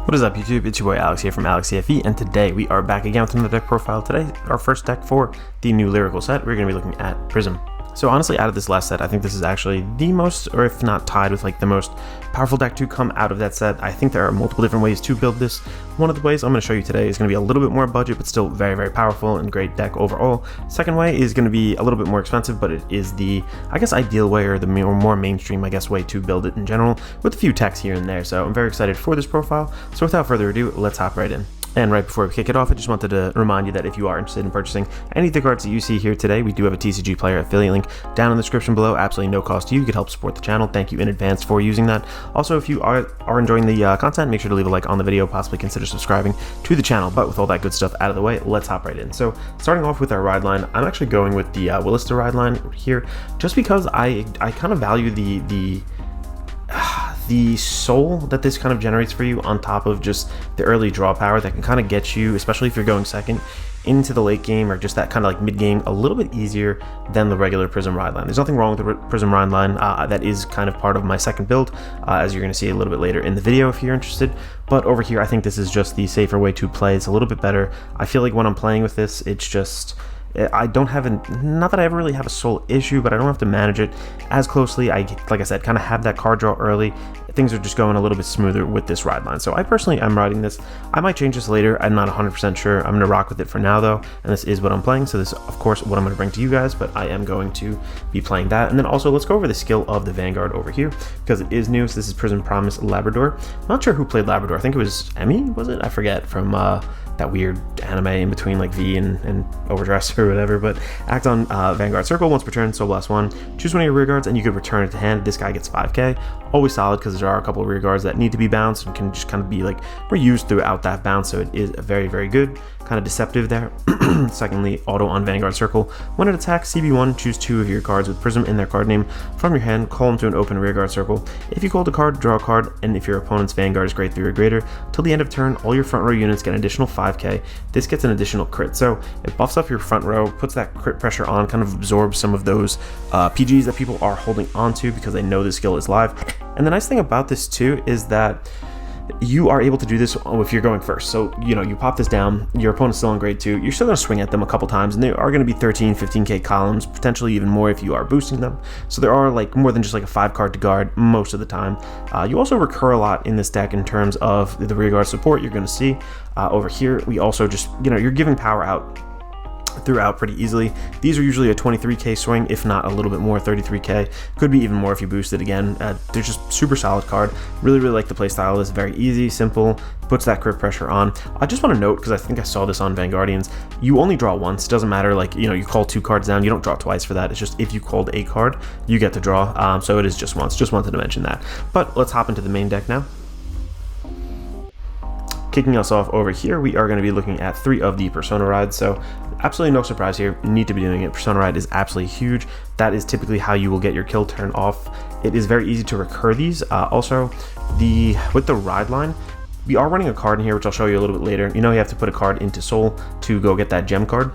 What is up, YouTube? It's your boy Alex here from AlexCFE, and today we are back again with another deck profile. Today, our first deck for the new Lyrical set, we're going to be looking at Prism. So honestly, out of this last set, I think this is actually the most, or if not tied with like the most powerful deck to come out of that set. I think there are multiple different ways to build this. One of the ways I'm going to show you today is going to be a little bit more budget, but still very, very powerful and great deck overall. Second way is going to be a little bit more expensive, but it is the, I guess, ideal way, or the more mainstream, I guess, way to build it in general, with a few techs here and there. So I'm very excited for this profile. So without further ado, let's hop right in. And right before we kick it off, I just wanted to remind you that if you are interested in purchasing any of the cards that you see here today, we do have a TCG Player affiliate link down in the description below. Absolutely no cost to you. You could help support the channel. Thank you in advance for using that. Also, if you are enjoying the content, make sure to leave a like on the video, possibly consider subscribing to the channel. But with all that good stuff out of the way, let's hop right in. So starting off with our ride line, I'm actually going with the Willista ride line here, just because I kind of value the soul that this kind of generates for you, on top of just the early draw power that can kind of get you, especially if you're going second, into the late game or just that kind of like mid game, a little bit easier than the regular Prism ride line. There's nothing wrong with the Prism ride line. That is kind of part of my second build, as you're going to see a little bit later in the video if you're interested. But over here, I think this is just the safer way to play. It's a little bit better. I feel like when I'm playing with this, it's just, I don't have not that I ever really have a soul issue, but I don't have to manage it as closely. Like I said, kind of have that card draw early. Things are just going a little bit smoother with this ride line. So I personally am riding this. I might change this later. I'm not 100% sure. I'm going to rock with it for now though, and this is what I'm playing. So this is, of course, what I'm going to bring to you guys, but I am going to be playing that. And then also, let's go over the skill of the Vanguard over here, because it is new. So this is Prism Promise Labrador. I'm not sure who played Labrador. I think it was Emmy, was it? I forget, from that weird anime in between like V and Overdress or whatever. But act on Vanguard Circle once per turn, so blast one. Choose one of your rear guards and you could return it to hand. This guy gets 5k. Always solid, because there are a couple of rear guards that need to be bounced and can just kind of be like reused throughout that bounce. So it is very, very good. Kind of deceptive there. Secondly, auto on Vanguard Circle. When it attacks, CB1, choose two of your cards with Prism in their card name from your hand, call them to an open rear guard circle. If you called a card, draw a card, and if your opponent's Vanguard is grade 3 or greater, till the end of turn, all your front row units get an additional 5k. This gets an additional crit. So it buffs up your front row, puts that crit pressure on, kind of absorbs some of those PGs that people are holding onto because they know the skill is live. And the nice thing about this too is that you are able to do this if you're going first. So, you know, you pop this down, your opponent's still on grade 2, you're still going to swing at them a couple times, and there are going to be 13, 15k columns, potentially even more if you are boosting them. So there are like more than just like a 5 card to guard most of the time. You also recur a lot in this deck in terms of the rear guard support. You're going to see over here, we also just, you know, you're giving power out throughout pretty easily. These are usually a 23k swing, if not a little bit more, 33k. Could be even more if you boost it again. They're just super solid card. Really, really like the playstyle. It's very easy, simple, puts that crit pressure on. I just want to note, because I think I saw this on Vanguardians, you only draw once. It doesn't matter, like, you know, you call 2 cards down, you don't draw twice for that. It's just if you called a card, you get to draw. So it is just once. Just wanted to mention that. But let's hop into the main deck now. Kicking us off over here, we are going to be looking at 3 of the Persona rides. So absolutely no surprise here, you need to be doing it. Persona ride is absolutely huge. That is typically how you will get your kill turn off. It is very easy to recur these. Also, with the ride line, we are running a card in here, which I'll show you a little bit later. You know, you have to put a card into Soul to go get that gem card.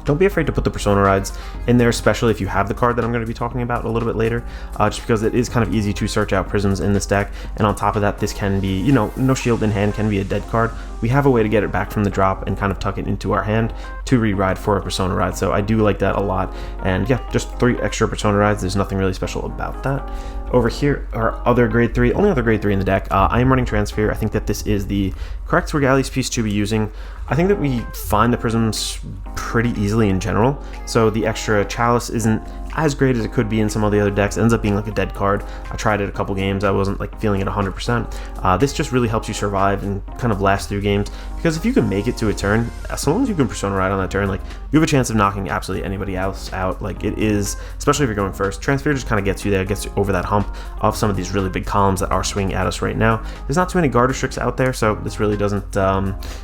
Don't be afraid to put the Persona rides in there, especially if you have the card that I'm going to be talking about a little bit later, just because it is kind of easy to search out Prisms in this deck. And on top of that, this can be, you know, no shield in hand can be a dead card. We have a way to get it back from the drop and kind of tuck it into our hand to re-ride for a Persona ride. So I do like that a lot. And yeah, just 3 extra Persona rides. There's nothing really special about that. Over here are other grade 3, only other grade 3 in the deck. I am running Transfer. I think that this is the correct Regalius piece to be using. I think that we find the Prisms pretty easily in general. So the extra Chalice isn't as great as it could be in some of the other decks. It ends up being like a dead card. I tried it a couple games. I wasn't like feeling it 100%. This just really helps you survive and kind of last through games, because if you can make it to a turn, as long as you can Persona ride on that turn, like, you have a chance of knocking absolutely anybody else out. Like, it is, especially if you're going first. Transfer just kind of gets you there, gets you over that hump of some of these really big columns that are swinging at us right now. There's not too many guard restricts out there, so this really doesn't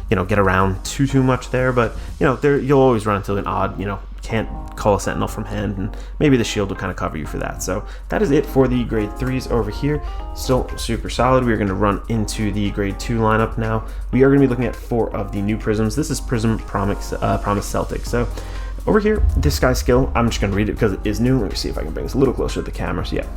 you know, get around too much there. But you know, you'll always run into an odd, you know, can't call a sentinel from hand, and maybe the shield will kind of cover you for that. So that is it for the grade 3s over here. Still super solid. We are going to run into the grade 2 lineup now. We are going to be looking at 4 of the new Prisms. This is Prism Promise Celtic. So over here, this guy's skill, I'm just going to read it because it is new. Let me see if I can bring this a little closer to the camera. So yeah,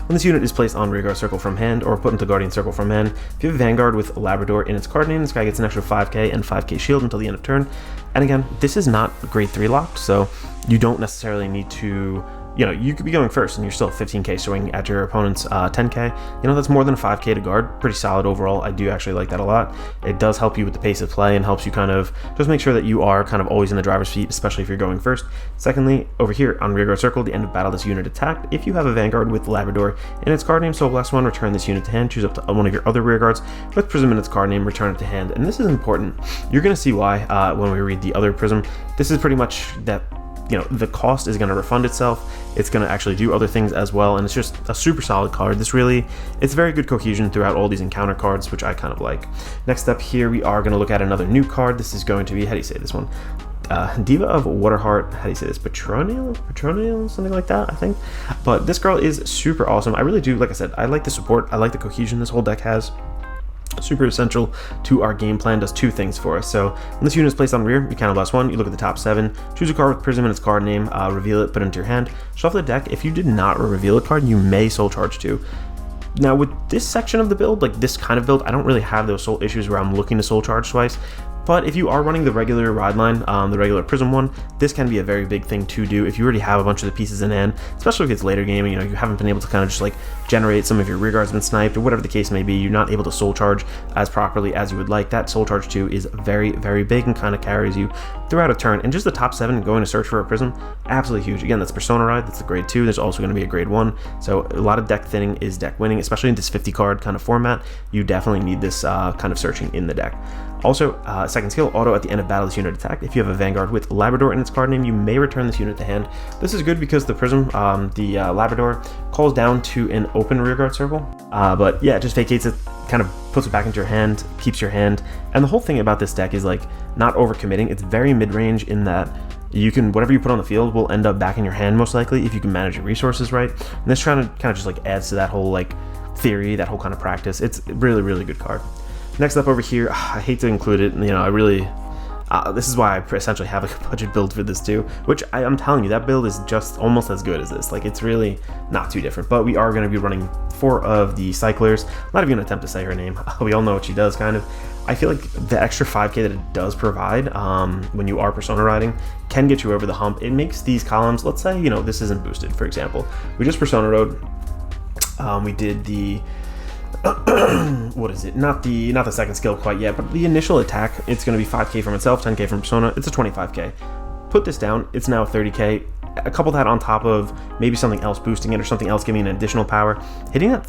When this unit is placed on rearguard circle from hand or put into guardian circle from hand, if you have a Vanguard with Labrador in its card name, this guy gets an extra 5k and 5k shield until the end of turn. And again, this is not grade 3 locked, so you don't necessarily need to, you could be going first and you're still 15k swing at your opponent's 10k. That's more than a 5k to guard. Pretty solid overall. I do actually like that a lot. It does help you with the pace of play and helps you kind of just make sure that you are kind of always in the driver's seat, especially if you're going first. Secondly, over here on rearguard circle, the end of battle, this unit attacked. If you have a Vanguard with Labrador in its card name, so last one, return this unit to hand. Choose up to one of your other rearguards with Prism in its card name, return it to hand. And this is important. You're going to see why when we read the other Prism. This is pretty much that the cost is going to refund itself. It's going to actually do other things as well, and it's just a super solid card. It's very good cohesion throughout all these encounter cards, which I kind of like. Next up here, we are going to look at another new card. This is going to be, how do you say this one? Diva of Waterheart, how do you say this? Petronale, something like that, I think. But this girl is super awesome. I really do, like I said, I like the support. I like the cohesion this whole deck has. Super essential to our game plan, does two things for us. So when this unit is placed on rear, you counterblast one, you look at the top 7, choose a card with Prism in its card name, reveal it, put it into your hand, shuffle the deck. If you did not reveal a card, you may soul charge 2. Now with this section of the build, like this kind of build, I don't really have those soul issues where I'm looking to soul charge twice. But if you are running the regular ride line, the regular Prism one, this can be a very big thing to do if you already have a bunch of the pieces in hand, especially if it's later game and you haven't been able to kind of just like generate, some of your rear guards been sniped or whatever the case may be, you're not able to soul charge as properly as you would like. That soul charge 2 is very, very big and kind of carries you throughout a turn. And just the top 7 going to search for a Prism, absolutely huge. Again, that's Persona Ride, that's a grade 2. There's also going to be a grade 1. So a lot of deck thinning is deck winning, especially in this 50 card kind of format. You definitely need this kind of searching in the deck. Also, second skill, auto at the end of battle, this unit attacked. If you have a Vanguard with Labrador in its card name, you may return this unit to hand. This is good because the Prism, Labrador, calls down to an open rearguard circle. But yeah, it just vacates it, kind of puts it back into your hand, keeps your hand. And the whole thing about this deck is like not overcommitting. It's very mid-range in that you can, whatever you put on the field will end up back in your hand most likely if you can manage your resources right. And this kind of just like adds to that whole like theory, that whole kind of practice. It's a really, really good card. Next up over here, I hate to include it, I really, this is why I essentially have a budget build for this too, which I'm telling you, that build is just almost as good as this. Like, it's really not too different, but we are going to be running 4 of the cyclers. I'm not even going to attempt to say her name. We all know what she does, kind of. I feel like the extra 5k that it does provide when you are Persona riding can get you over the hump. It makes these columns, let's say, this isn't boosted, for example. We just Persona rode, we did the what is it? Not the second skill quite yet, but the initial attack, it's going to be 5k from itself, 10k from Persona. It's a 25k. Put this down, it's now 30k. A couple that on top of maybe something else boosting it or something else giving it an additional power. Hitting that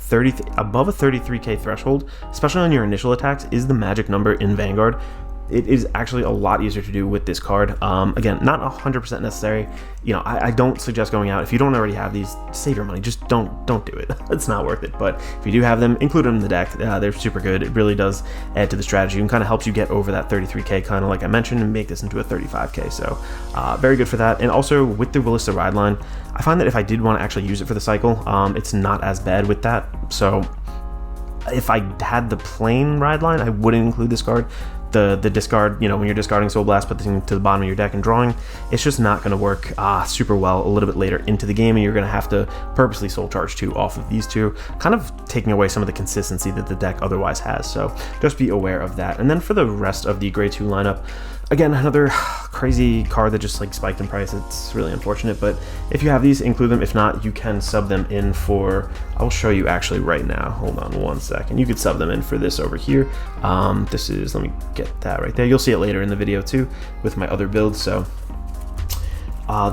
above a 33k threshold, especially on your initial attacks, is the magic number in Vanguard. It is actually a lot easier to do with this card. Again, not 100% necessary. I don't suggest going out. If you don't already have these, save your money. Just don't do it. It's not worth it. But if you do have them, include them in the deck. They're super good. It really does add to the strategy and kind of helps you get over that 33k, kind of like I mentioned, and make this into a 35k. So very good for that. And also with the Ballista Ride line, I find that if I did want to actually use it for the cycle, it's not as bad with that. So if I had the plain ride line, I wouldn't include this card. The discard, when you're discarding Soul Blast, put this to the bottom of your deck and drawing, it's just not going to work super well a little bit later into the game, and you're going to have to purposely Soul Charge 2 off of these two, kind of taking away some of the consistency that the deck otherwise has. So just be aware of that. And then for the rest of the grade 2 lineup, again, another crazy card that just like spiked in price. It's really unfortunate, but if you have these, include them. If not, you can sub them in for, I'll show you actually right now. Hold on one second. You could sub them in for this over here. This is, let me get that right there. You'll see it later in the video too with my other builds. So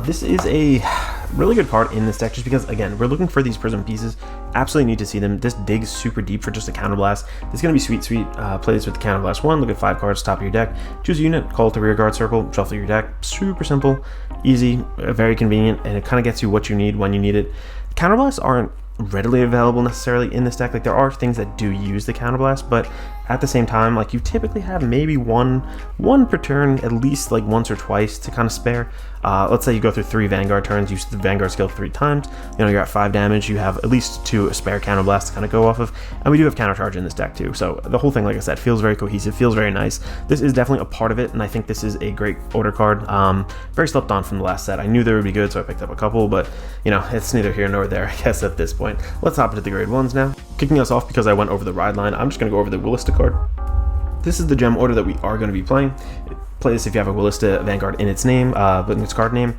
this is a really good card in this deck just because, again, we're looking for these Prism pieces. Absolutely need to see them. This digs super deep for just a counterblast. This is going to be sweet. Play this with the counterblast 1. Look at 5 cards, top of your deck. Choose a unit, call it the rear guard circle, shuffle your deck. Super simple, easy, very convenient, and it kind of gets you what you need when you need it. Counterblasts aren't readily available necessarily in this deck. Like, there are things that do use the counterblast, but At the same time, like, you typically have maybe one per turn, at least like once or twice to kind of spare. Let's say you go through 3 Vanguard turns, use the Vanguard skill 3 times, you know, you're at 5 damage, you have at least 2 spare counterblast to kind of go off of, and we do have counter charge in this deck too. So the whole thing, like I said, feels very cohesive, feels very nice. This is definitely a part of it, and I think this is a great order card. Very slept on from the last set. I knew they would be good, so I picked up a couple, but you know, it's neither here nor there, I guess, at this point. Let's hop into the grade 1s now. Kicking us off, because I went over the ride line, I'm just going to go over the Willista card. This is the gem order that we are going to be playing. Play this if you have a Willista Vanguard in its name, but in its card name.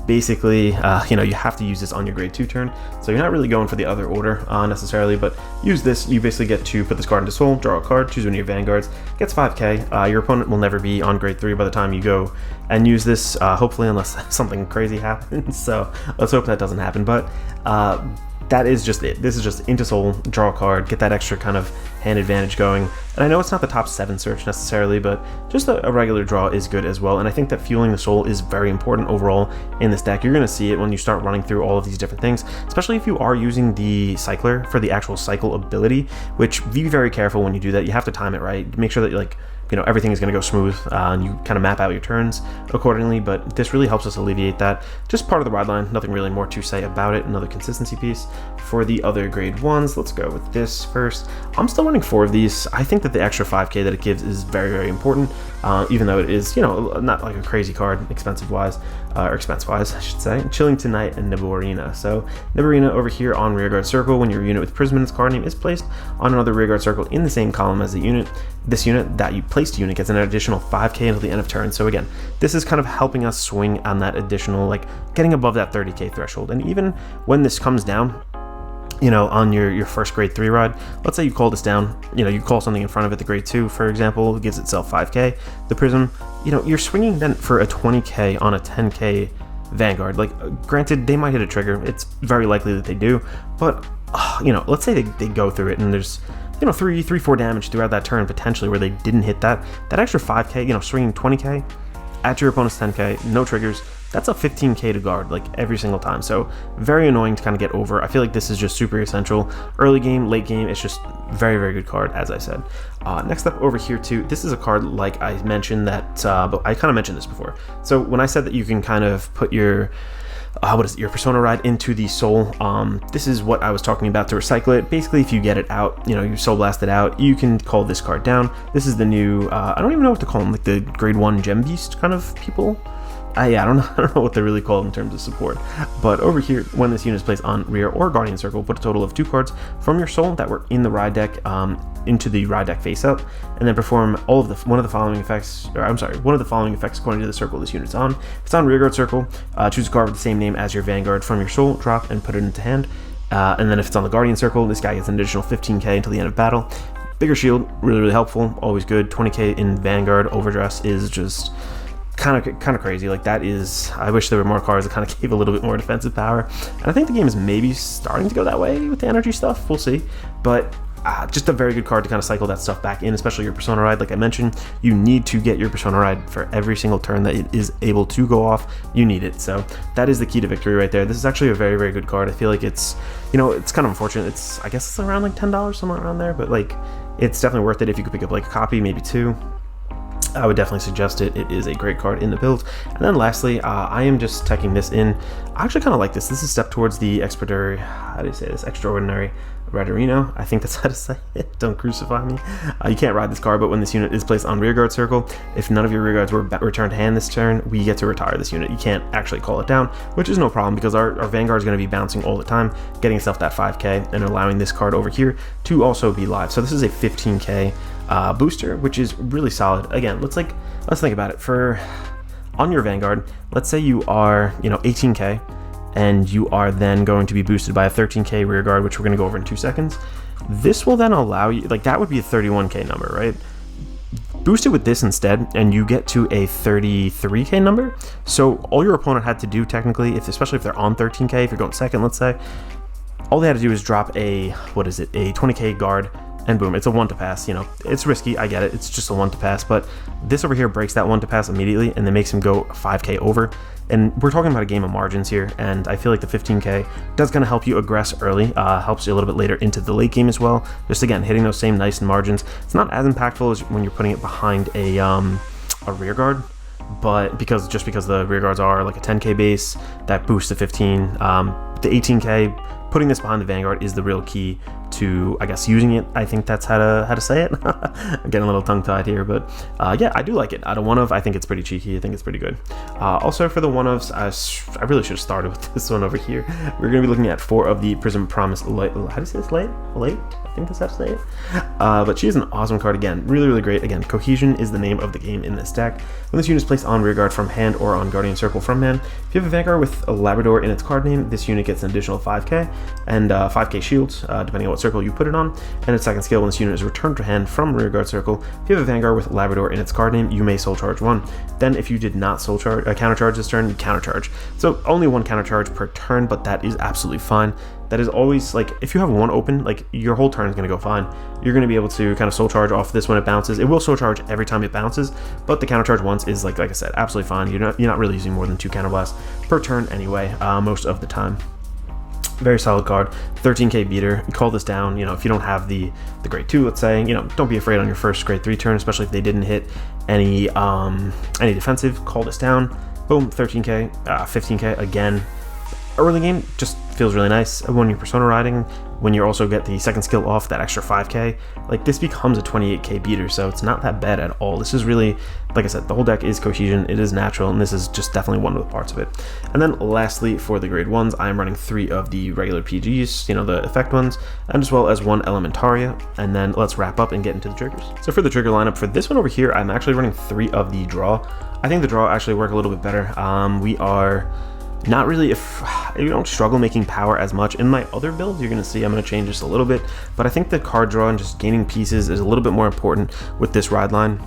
Basically, you know, you have to use this on your grade 2 turn, so you're not really going for the other order necessarily, but use this. You basically get to put this card into soul, draw a card, choose one of your Vanguards, gets 5k. Your opponent will never be on grade 3 by the time you go and use this, hopefully, unless something crazy happens. So let's hope that doesn't happen, but that is just it. This is just into soul, draw a card, get that extra kind of hand advantage going. And I know it's not the top 7 search necessarily, but just a regular draw is good as well. And I think that fueling the soul is very important overall in this deck. You're going to see it when you start running through all of these different things, especially if you are using the cycler for the actual cycle ability, which be very careful when you do that. You have to time it right. Make sure that, like, you know, everything is going to go smooth, and you kind of map out your turns accordingly, but this really helps us alleviate that. Just part of the ride line, nothing really more to say about it. Another consistency piece. For the other grade 1s, let's go with this first. I'm still running 4 of these. I think that the extra 5k that it gives is very, very important, even though it is, you know, not like a crazy card, expense-wise, I should say. Chilling Tonight and Niborina. So Niborina over here on rearguard circle, when your unit with Prism in its card name is placed on another rearguard circle in the same column as the unit, this unit that you placed unit gets an additional 5k until the end of turn. So again, this is kind of helping us swing on that additional, like, getting above that 30k threshold. And even when this comes down, you know, on your first grade 3 ride, let's say you call this down, you know, you call something in front of it, the grade 2, for example, gives itself 5k, the Prism, you know, you're swinging then for a 20k on a 10k Vanguard. Like, granted, they might hit a trigger, it's very likely that they do, but, you know, let's say they go through it and there's, you know, 3-4 damage throughout that turn potentially where they didn't hit that extra 5k, you know, swinging 20k at your opponent's 10k, no triggers, that's a 15k to guard, like, every single time. So very annoying to kind of get over. I feel like this is just super essential. Early game, late game, it's just very, very good card, as I said. Next up over here too, this is a card, like I mentioned, that, but I kind of mentioned this before. So when I said that you can kind of put your your persona ride into the soul, this is what I was talking about to recycle it. Basically, if you get it out, you know, you soul blast it out, you can call this card down. This is the new, I don't even know what to call them, like the grade 1 gem beast kind of people. Yeah, I don't know what they're really called in terms of support. But over here, when this unit is placed on rear or guardian circle, put a total of 2 cards from your soul that were in the ride deck into the ride deck face up, and then perform one of the following effects according to the circle this unit's on. If it's on rearguard circle, choose a card with the same name as your Vanguard from your soul, drop and put it into hand. And then if it's on the guardian circle, this guy gets an additional 15k until the end of battle. Bigger shield, really, really helpful, always good. 20k in Vanguard. Overdress is just kind of crazy. Like, that is, I wish there were more cards that kind of gave a little bit more defensive power, and I think the game is maybe starting to go that way with the energy stuff. We'll see, but just a very good card to kind of cycle that stuff back in, especially your persona ride. Like I mentioned, you need to get your persona ride for every single turn that it is able to go off. You need it, so that is the key to victory right there. This is actually a very, very good card. I feel like it's, you know, it's kind of unfortunate. It's, I guess it's around like $10, somewhere around there, but like, it's definitely worth it if you could pick up like a copy, maybe 2. I would definitely suggest it. It is a great card in the build. And then lastly, I am just teching this in. I actually kind of like this. This is a step towards the extraordinary Riderino. I think that's how to say it. Don't crucify me. You can't ride this card, but when this unit is placed on rearguard circle, if none of your rearguards were returned to hand this turn, we get to retire this unit. You can't actually call it down, which is no problem because our Vanguard is going to be bouncing all the time, getting itself that 5k and allowing this card over here to also be live. So this is a 15k booster, which is really solid. Again, let's think about it. For on your Vanguard, let's say you are, you know, 18k, and you are then going to be boosted by a 13k rear guard, which we're going to go over in 2 seconds. This will then allow you, like, that would be a 31k number, right? Boost it with this instead, and you get to a 33k number. So all your opponent had to do technically, especially if they're on 13k, if you're going second, let's say, all they had to do is drop a, a 20k guard and boom, it's a 1 to pass. You know, it's risky, I get it, it's just a 1 to pass, but this over here breaks that 1 to pass immediately, and then makes him go 5k over. And we're talking about a game of margins here, and I feel like the 15k does kind of help you aggress early, helps you a little bit later into the late game as well. Just again, hitting those same nice margins. It's not as impactful as when you're putting it behind a rear guard, but because the rear guards are like a 10k base, that boosts to 15. The 18k, putting this behind the Vanguard is the real key to, I guess, using it. I think that's how to say it. I'm getting a little tongue-tied here, but yeah, I do like it. Out of one of, I think it's pretty cheeky. I think it's pretty good. Also for the one ofs, I really should have started with this one over here. We're going to be looking at 4 of the Prism Promise Light. How do you say this? Late? I think that's how to say it. But she's an awesome card again. Really, really great. Again, Cohesion is the name of the game in this deck. When this unit is placed on rearguard from hand or on Guardian Circle from hand, if you have a Vanguard with a Labrador in its card name, this unit gets an additional 5k and 5k shields, depending on what circle you put it on. And its second skill, when this unit is returned to hand from rearguard circle, if you have a Vanguard with Labrador in its card name, you may soul charge 1. Then if you did not soul charge, countercharge this turn, you countercharge. So only 1 countercharge per turn, but that is absolutely fine. That is always, like, if you have 1 open, like, your whole turn is going to go fine. You're going to be able to kind of soul charge off this when it bounces. It will soul charge every time it bounces, but the counter charge once is, like I said, absolutely fine. You're not really using more than 2 counterblasts per turn anyway, most of the time. Very solid card. 13k beater. Call this down, you know, if you don't have the grade 2, let's say, you know, don't be afraid on your first grade 3 turn, especially if they didn't hit any defensive. Call this down. Boom, 13k, 15k again. Early game just feels really nice. When you're persona riding, when you also get the second skill off, that extra 5k, like, this becomes a 28k beater, so it's not that bad at all. This is really, like I said, the whole deck is Cohesion, it is natural, and this is just definitely one of the parts of it. And then lastly, for the grade 1s, I am running 3 of the regular PGs, you know, the effect ones, and as well as 1 Elementaria, and then let's wrap up and get into the triggers. So for the trigger lineup, for this one over here, I'm actually running 3 of the draw. I think the draw actually work a little bit better. We are not really, if you don't struggle making power as much. In my other build, you're going to see I'm going to change this a little bit, but I think the card draw and just gaining pieces is a little bit more important with this ride line.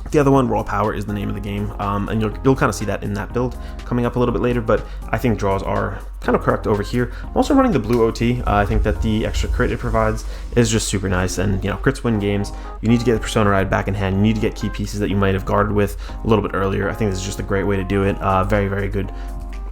The other one, raw power, is the name of the game, and you'll kind of see that in that build coming up a little bit later, but I think draws are kind of correct over here. I'm also running the blue OT. I think that the extra crit it provides is just super nice, and, you know, crits win games. You need to get the persona ride back in hand. You need to get key pieces that you might have guarded with a little bit earlier. I think this is just a great way to do it. Very, very good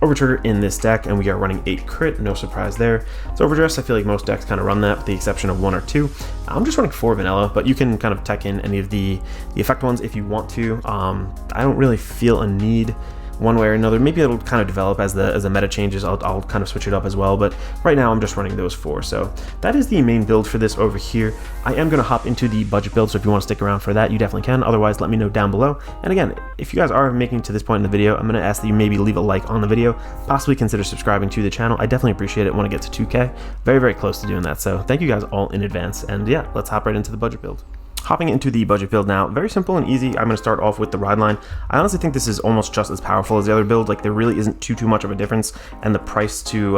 Overtrigger in this deck, and we are running 8 crit, no surprise there. So Overdress, I feel like most decks kind of run that, with the exception of 1 or 2. I'm just running 4 vanilla, but you can kind of tech in any of the effect ones if you want to. I don't really feel a need one way or another. Maybe it'll kind of develop as the meta changes. I'll kind of switch it up as well, but right now I'm just running those 4. So that is the main build for this over here. I am going to hop into the budget build, so if you want to stick around for that, you definitely can. Otherwise, let me know down below. And again, if you guys are making it to this point in the video, I'm going to ask that you maybe leave a like on the video, possibly consider subscribing to the channel. I definitely appreciate it when I get to 2K. Very, very close to doing that. So thank you guys all in advance. And yeah, let's hop right into the budget build. Hopping into the budget build now, very simple and easy. I'm going to start off with the ride line. I honestly think this is almost just as powerful as the other build. Like, there really isn't too much of a difference, and the price to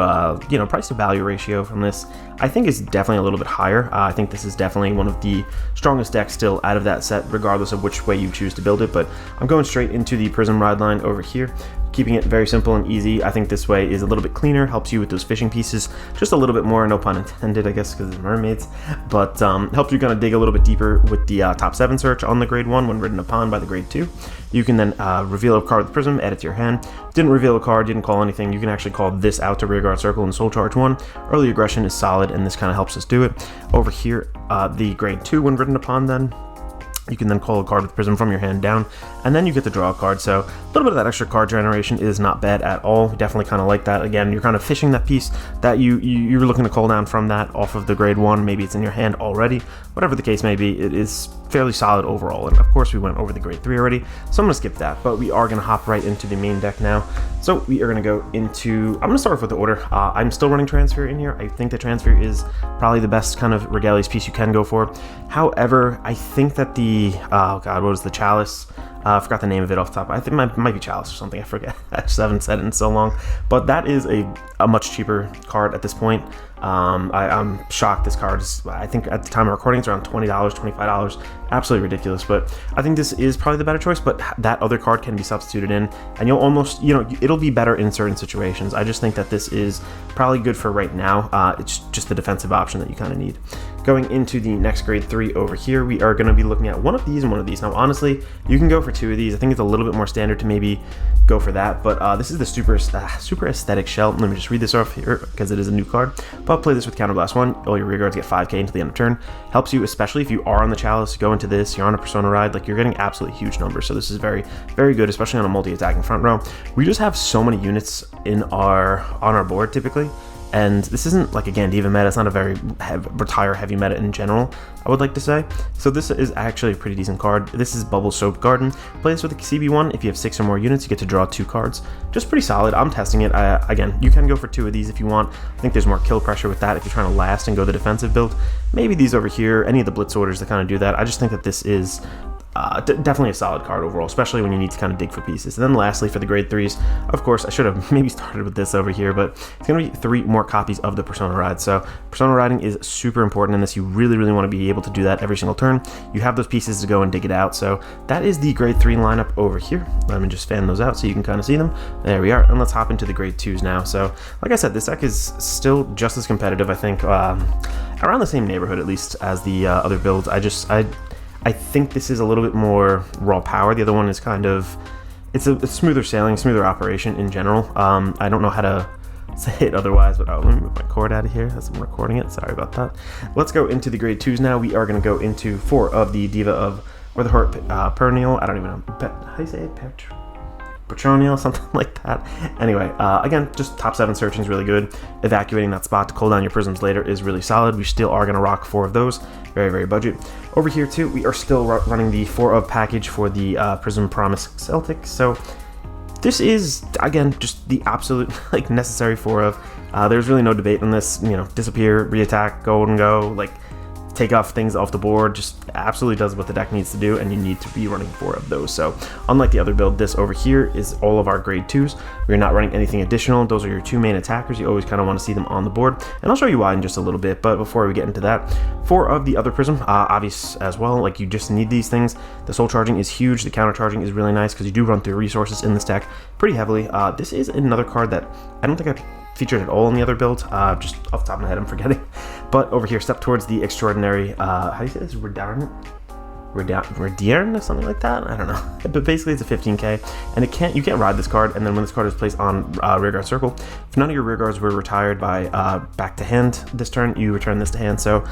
price to value ratio from this, I think, is definitely a little bit higher. I think this is definitely one of the strongest decks still out of that set, regardless of which way you choose to build it. But I'm going straight into the Prism ride line over here, keeping it very simple and easy. I think this way is a little bit cleaner, helps you with those fishing pieces just a little bit more, no pun intended, I guess, because it's mermaids, but helps you kind of dig a little bit deeper with the top 7 search on the grade 1 when ridden upon by the grade 2. You can then reveal a card with Prism, add it to your hand. Didn't reveal a card, didn't call anything, you can actually call this out to rearguard circle and soul charge 1. Early aggression is solid, and this kind of helps us do it. Over here, the grade 2 when ridden upon, then you can then call a card with Prism from your hand down, and then you get to draw a card. So a little bit of that extra card generation is not bad at all. Definitely kind of like that. Again, you're kind of fishing that piece that you're looking to call down from that off of the grade 1. Maybe it's in your hand already. Whatever the case may be, it is fairly solid overall. And of course, we went over the grade 3 already, so I'm going to skip that. But we are going to hop right into the main deck now. So we are going to go into, I'm going to start off with the order. I'm still running Transfer in here. I think that Transfer is probably the best kind of Regalia's piece you can go for. However, I think that the, oh god, what was the Chalice? I forgot the name of it off the top. I think it might be Chalice or something. I forget. I just haven't said it in so long. But that is a much cheaper card at this point. I'm shocked. This card is, I think at the time of recording, it's around $20, $25. Absolutely ridiculous. But I think this is probably the better choice. But that other card can be substituted in, and you'll almost, it'll be better in certain situations. I just think that this is probably good for right now. It's just the defensive option that you kind of need. Going into the next grade 3 over here, we are going to be looking at one of these and one of these. Now, honestly, you can go for 2 of these. I think it's a little bit more standard to maybe go for that, but this is the super aesthetic shell. Let me just read this off here because it is a new card. But play this with Counterblast 1. All your rear guards get 5k into the end of turn. Helps you, especially if you are on the Chalice, go into this, you're on a Persona ride, like you're getting absolutely huge numbers. So this is very, very good, especially on a multi-attacking front row. We just have so many units on our board typically. And this isn't like, again, Diva meta. It's not a very retire heavy meta in general, I would like to say. So this is actually a pretty decent card. This is Bubble Soap Garden. Play this with a CB1. If you have 6 or more units, you get to draw 2 cards. Just pretty solid. I'm testing it. Again, you can go for 2 of these if you want. I think there's more kill pressure with that if you're trying to last and go the defensive build. Maybe these over here, any of the Blitz orders that kind of do that. I just think that this is definitely a solid card overall, especially when you need to kind of dig for pieces. And then lastly, for the grade 3s, of course, I should have maybe started with this over here, but it's going to be 3 more copies of the Persona Ride. So Persona riding is super important in this. You really, really want to be able to do that every single turn. You have those pieces to go and dig it out. So that is the grade 3 lineup over here. Let me just fan those out so you can kind of see them. There we are. And let's hop into the grade 2s now. So like I said, this deck is still just as competitive, I think, around the same neighborhood at least as the other builds. I think this is a little bit more raw power. The other one is kind of, it's smoother sailing, smoother operation in general. I don't know how to say it otherwise, but let me move my cord out of here as I'm recording it. Sorry about that. Let's go into the grade 2s now. We are going to go into 4 of the Diva of, or the Heart Perennial. I don't even know. How do you say it? Petronial, something like that. Anyway, again, just top 7 searching is really good. Evacuating that spot to cool down your prisms later is really solid. We still are going to rock 4 of those. Very, very budget. Over here too, we are still running the 4 of package for the Prism Promise Celtic. So this is, again, just the absolute like necessary 4 of. There's really no debate on this. You know, disappear, reattack, go and go, like take off things off the board, just absolutely does what the deck needs to do, and you need to be running 4 of those. So unlike the other build, this over here is all of our grade 2s. We're not running anything additional. Those are your 2 main attackers. You always kind of want to see them on the board, and I'll show you why in just a little bit. But before we get into that, 4 of the other Prism, obvious as well. Like, you just need these things. The soul charging is huge. The counter charging is really nice because you do run through resources in this deck pretty heavily. This is another card that I don't think I featured at all in the other build. Just off the top of my head, I'm forgetting. But over here, step towards the extraordinary, how do you say this? Radiant, something like that. I don't know. But basically, it's a 15k, and you can't ride this card. And then when this card is placed on rearguard circle, if none of your rear guards were retired by back to hand this turn, you return this to hand. So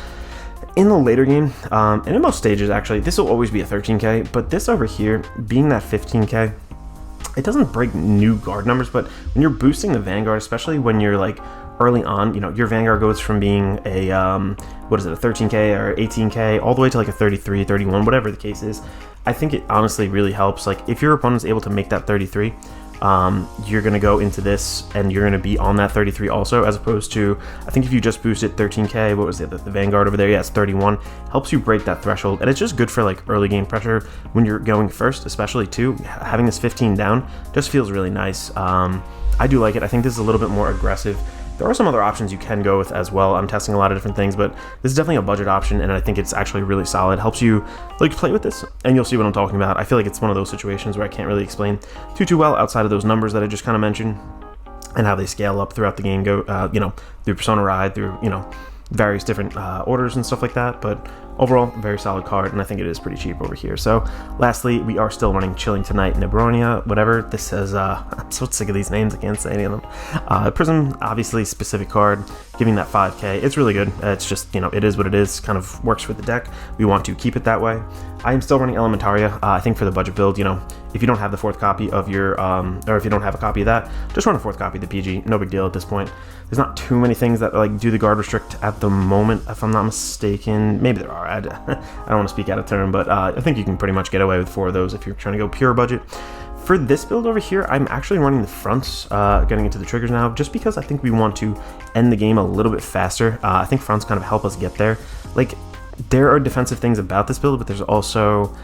in the later game, and in most stages actually, this will always be a 13k. But this over here, being that 15k, it doesn't break new guard numbers, but when you're boosting the Vanguard, especially when you're like early on, you know, your Vanguard goes from being a, what is it, a 13k or 18k, all the way to like a 33, 31, whatever the case is. I think it honestly really helps. Like, if your opponent's able to make that 33, you're going to go into this and you're going to be on that 33 also, as opposed to, I think if you just boosted 13k, what was it, the Vanguard over there, yeah, it's 31, helps you break that threshold. And it's just good for like early game pressure when you're going first, especially too. Having this 15 down just feels really nice. I do like it. I think this is a little bit more aggressive. There are some other options you can go with as well. I'm testing a lot of different things, but this is definitely a budget option, and I think it's actually really solid. Helps you like play with this, and you'll see what I'm talking about. I feel like it's one of those situations where I can't really explain too well outside of those numbers that I just kind of mentioned, and how they scale up throughout the game. Go, you know, through Persona Ride, through, you know, various different orders and stuff like that. But overall, very solid card, and I think it is pretty cheap over here. So lastly, we are still running Chilling Tonight, Nebronia, whatever this says. I'm so sick of these names, I can't say any of them. Prism, obviously specific card, giving that 5k. It's really good. It's just, you know, it is what it is, kind of works for the deck. We want to keep it that way. I am still running Elementaria. I think for the budget build, you know, if you don't have the 4th copy of your, or if you don't have a copy of that, just run a 4th copy of the PG. No big deal at this point. There's not too many things that like do the guard restrict at the moment, if I'm not mistaken. Maybe there are. I don't want to speak out of turn, but I think you can pretty much get away with 4 of those if you're trying to go pure budget. For this build over here, I'm actually running the fronts, getting into the triggers now, just because I think we want to end the game a little bit faster. I think fronts kind of help us get there. Like, there are defensive things about this build, but there's also,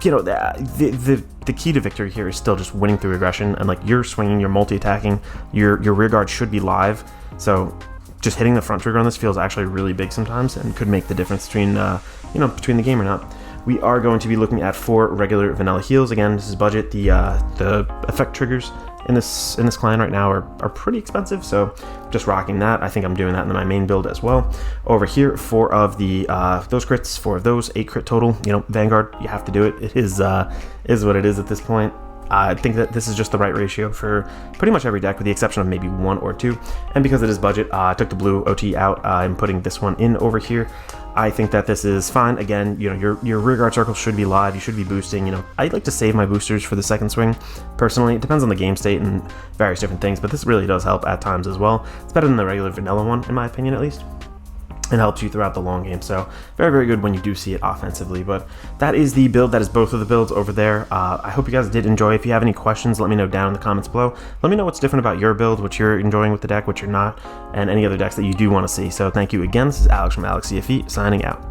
you know, the key to victory here is still just winning through aggression, and like, you're swinging, you're multi-attacking, your rear guard should be live, so just hitting the front trigger on this feels actually really big sometimes, and could make the difference between, you know, between the game or not. We are going to be looking at 4 regular vanilla heals. Again, this is budget. The effect triggers in this clan right now are pretty expensive, so just rocking that. I think I'm doing that in my main build as well. Over here, 4 of those crits, 4 of those, 8 crit total. You know, Vanguard, you have to do it. It is what it is at this point. I think that this is just the right ratio for pretty much every deck, with the exception of maybe 1 or 2. And because it is budget, I took the blue OT out. I'm putting this one in over here. I think that this is fine. Again, you know, your rear guard circle should be live. You should be boosting. You know, I like to save my boosters for the second swing. Personally, it depends on the game state and various different things, but this really does help at times as well. It's better than the regular vanilla one, in my opinion, at least. It helps you throughout the long game, so very, very good when you do see it offensively. But that is the build. That is both of the builds over there. I hope you guys did enjoy. If you have any questions, let me know down in the comments below. Let me know what's different about your build, what you're enjoying with the deck, what you're not, and any other decks that you do want to see. So thank you again. This is Alex from Alex CFE signing out.